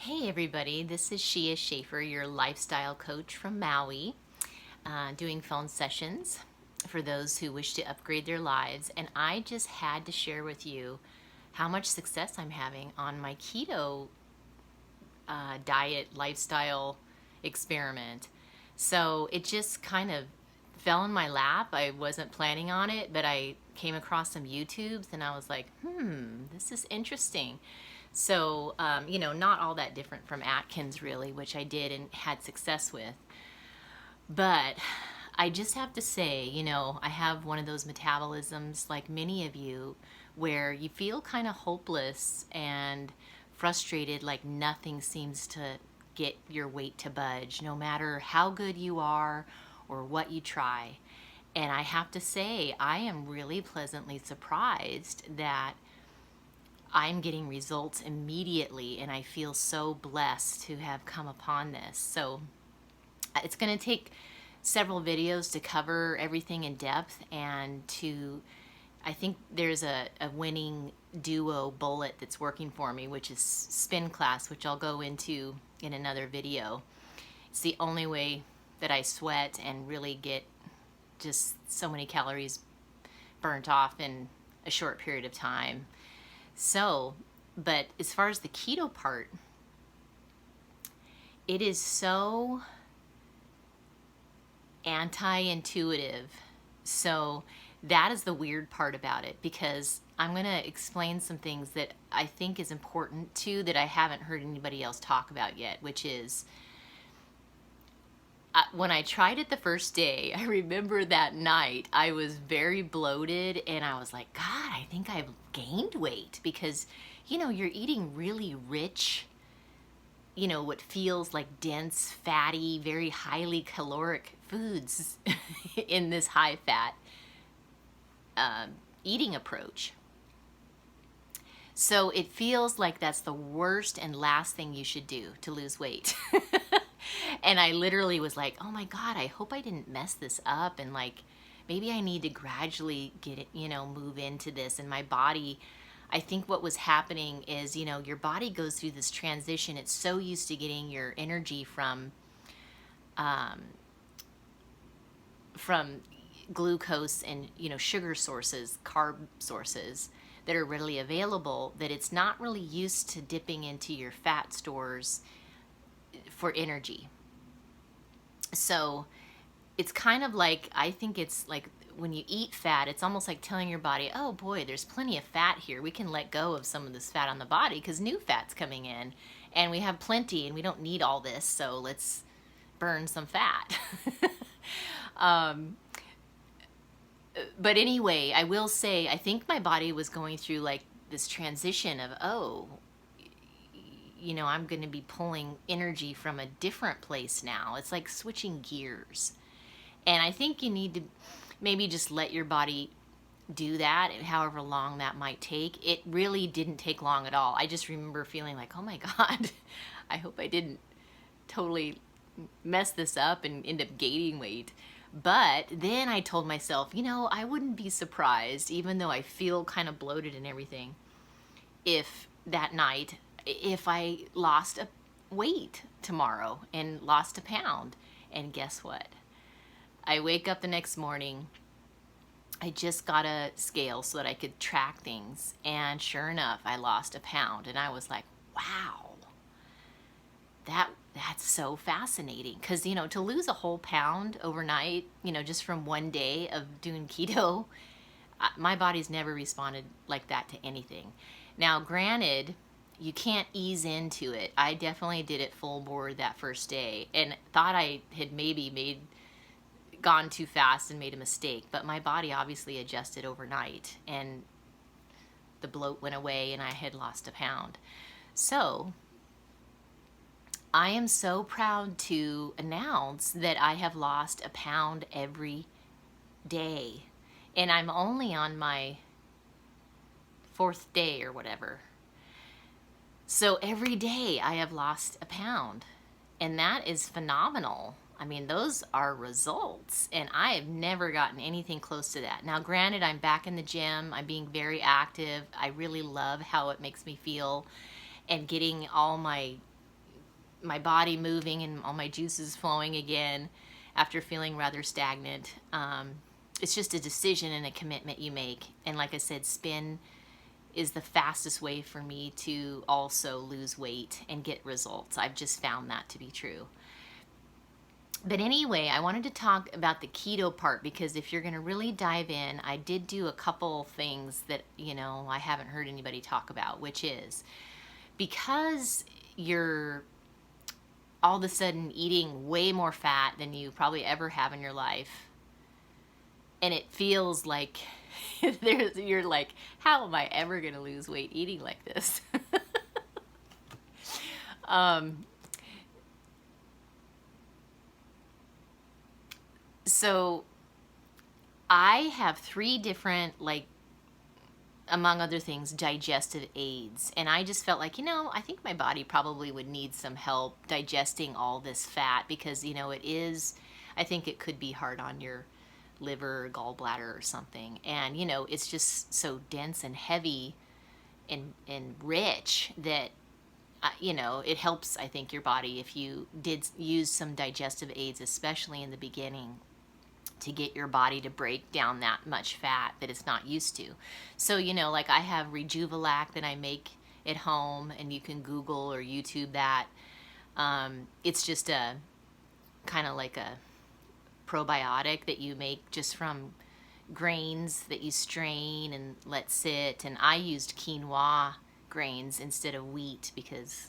Hey everybody, this is Shia Schaefer, your lifestyle coach from Maui, doing phone sessions for those who wish to upgrade their lives. And I just had to share with you how much success I'm having on my keto diet lifestyle experiment. So it just kind of fell in my lap. I wasn't planning on it, but I came across some YouTubes and I was like, this is interesting. So, not all that different from Atkins, really, which I did and had success with. But I just have to say, I have one of those metabolisms, like many of you, where you feel kind of hopeless and frustrated, like nothing seems to get your weight to budge, no matter how good you are or what you try. And I have to say, I am really pleasantly surprised that I'm getting results immediately, and I feel so blessed to have come upon this. So it's going to take several videos to cover everything in depth, and I think there's a winning duo bullet that's working for me, which is spin class, which I'll go into in another video. It's the only way that I sweat and really get just so many calories burnt off in a short period of time. So, but as far as the keto part, it is so anti-intuitive. So that is the weird part about it, because I'm going to explain some things that I think is important too, that I haven't heard anybody else talk about yet, which is when I tried it the first day, I remember that night I was very bloated and I was like, God, I think I've gained weight, because, you're eating really rich, what feels like dense, fatty, very highly caloric foods in this high fat eating approach. So it feels like that's the worst and last thing you should do to lose weight. And I literally was like, oh my God, I hope I didn't mess this up. And like, maybe I need to gradually get it, move into this. And my body, I think what was happening is, your body goes through this transition. It's so used to getting your energy from glucose and, sugar sources, carb sources that are readily available, that it's not really used to dipping into your fat stores for energy. So it's kind of like, I think it's like when you eat fat, it's almost like telling your body, oh boy, there's plenty of fat here. We can let go of some of this fat on the body because new fat's coming in and we have plenty and we don't need all this. So let's burn some fat. But anyway, I will say, I think my body was going through like this transition of, I'm going to be pulling energy from a different place now. It's like switching gears. And I think you need to maybe just let your body do that, however long that might take. It really didn't take long at all. I just remember feeling like, oh my God, I hope I didn't totally mess this up and end up gaining weight. But then I told myself, I wouldn't be surprised, even though I feel kind of bloated and everything, if that night, if I lost a weight tomorrow and lost a pound. And guess what? I wake up the next morning, I just got a scale so that I could track things. And sure enough, I lost a pound. And I was like, wow, that's so fascinating. Because, to lose a whole pound overnight, just from one day of doing keto, my body's never responded like that to anything. Now, granted, you can't ease into it. I definitely did it full board that first day and thought I had maybe gone too fast and made a mistake, but my body obviously adjusted overnight and the bloat went away and I had lost a pound. So I am so proud to announce that I have lost a pound every day, and I'm only on my 4th day or whatever. So every day I have lost a pound, and that is phenomenal. I mean, those are results, and I have never gotten anything close to that. Now, granted, I'm back in the gym. I'm being very active. I really love how it makes me feel, and getting all my my body moving and all my juices flowing again after feeling rather stagnant. It's just a decision and a commitment you make. And like I said, spin is the fastest way for me to also lose weight and get results. I've just found that to be true. But anyway, I wanted to talk about the keto part, because if you're going to really dive in, I did do a couple things that, I haven't heard anybody talk about, which is because you're all of a sudden eating way more fat than you probably ever have in your life, and it feels like you're like, how am I ever going to lose weight eating like this? So I have 3 different, like, among other things, digestive aids. And I just felt like, I think my body probably would need some help digesting all this fat, because, I think it could be hard on your liver or gallbladder or something. And, it's just so dense and heavy and rich that, it helps, I think, your body if you did use some digestive aids, especially in the beginning, to get your body to break down that much fat that it's not used to. So, like I have Rejuvelac that I make at home, and you can Google or YouTube that. It's just a kind of like a probiotic that you make just from grains that you strain and let sit. And I used quinoa grains instead of wheat, because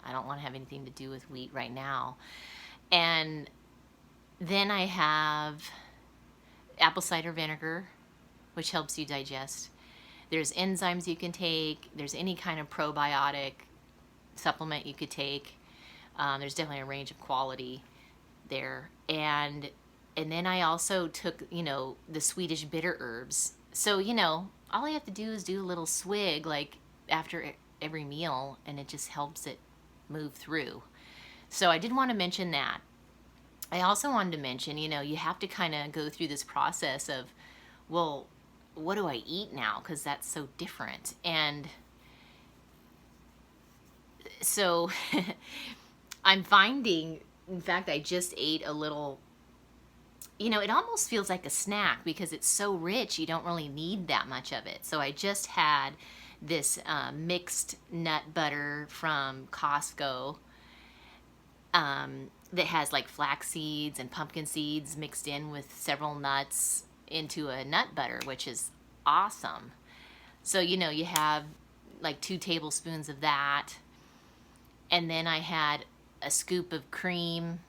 I don't want to have anything to do with wheat right now. And then I have apple cider vinegar, which helps you digest. There's enzymes you can take. There's any kind of probiotic supplement you could take. There's definitely a range of quality there. And then I also took, the Swedish bitter herbs. So, all I have to do is do a little swig, like, after every meal, and it just helps it move through. So I did want to mention that. I also wanted to mention, you have to kind of go through this process of, well, what do I eat now? Because that's so different. And so I'm finding, in fact, I just ate a little, it almost feels like a snack because it's so rich, you don't really need that much of it. So I just had this mixed nut butter from Costco, that has like flax seeds and pumpkin seeds mixed in with several nuts into a nut butter, which is awesome. So, you have like 2 tablespoons of that. And then I had a scoop of cream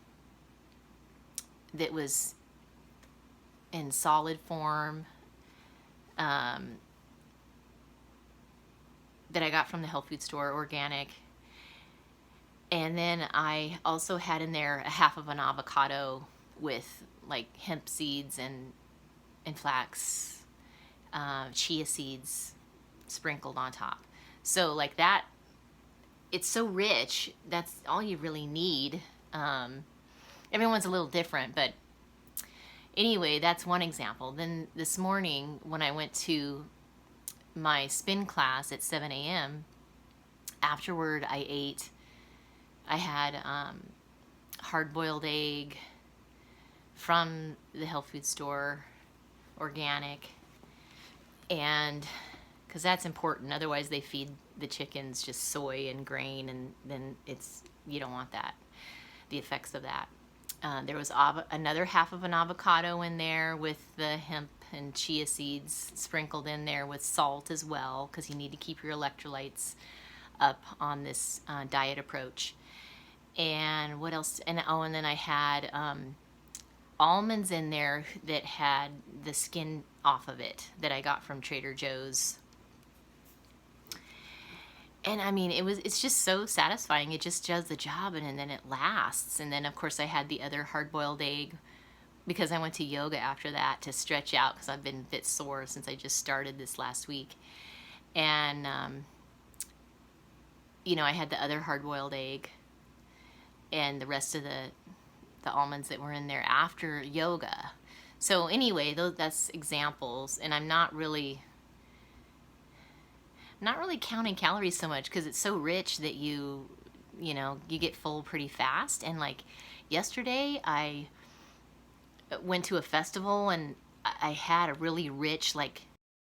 that was in solid form, that I got from the health food store, organic. And then I also had in there a half of an avocado with like hemp seeds and flax, chia seeds sprinkled on top. So like that, it's so rich. That's all you really need. Everyone's a little different, but anyway, that's one example. Then this morning when I went to my spin class at 7 a.m., afterward I had hard-boiled egg from the health food store, organic, and because that's important. Otherwise, they feed the chickens just soy and grain, and then you don't want that, the effects of that. There was another half of an avocado in there with the hemp and chia seeds sprinkled in there with salt as well, because you need to keep your electrolytes up on this diet approach. And what else? And then I had almonds in there that had the skin off of it that I got from Trader Joe's. And I mean, it's just so satisfying. It just does the job, and then it lasts. And then of course I had the other hard-boiled egg because I went to yoga after that to stretch out, because I've been a bit sore since I just started this last week. And I had the other hard-boiled egg and the rest of the almonds that were in there after yoga. So anyway, that's examples, and I'm not really counting calories so much because it's so rich that you you know, you get full pretty fast. And like yesterday, I went to a festival and I had a really rich, like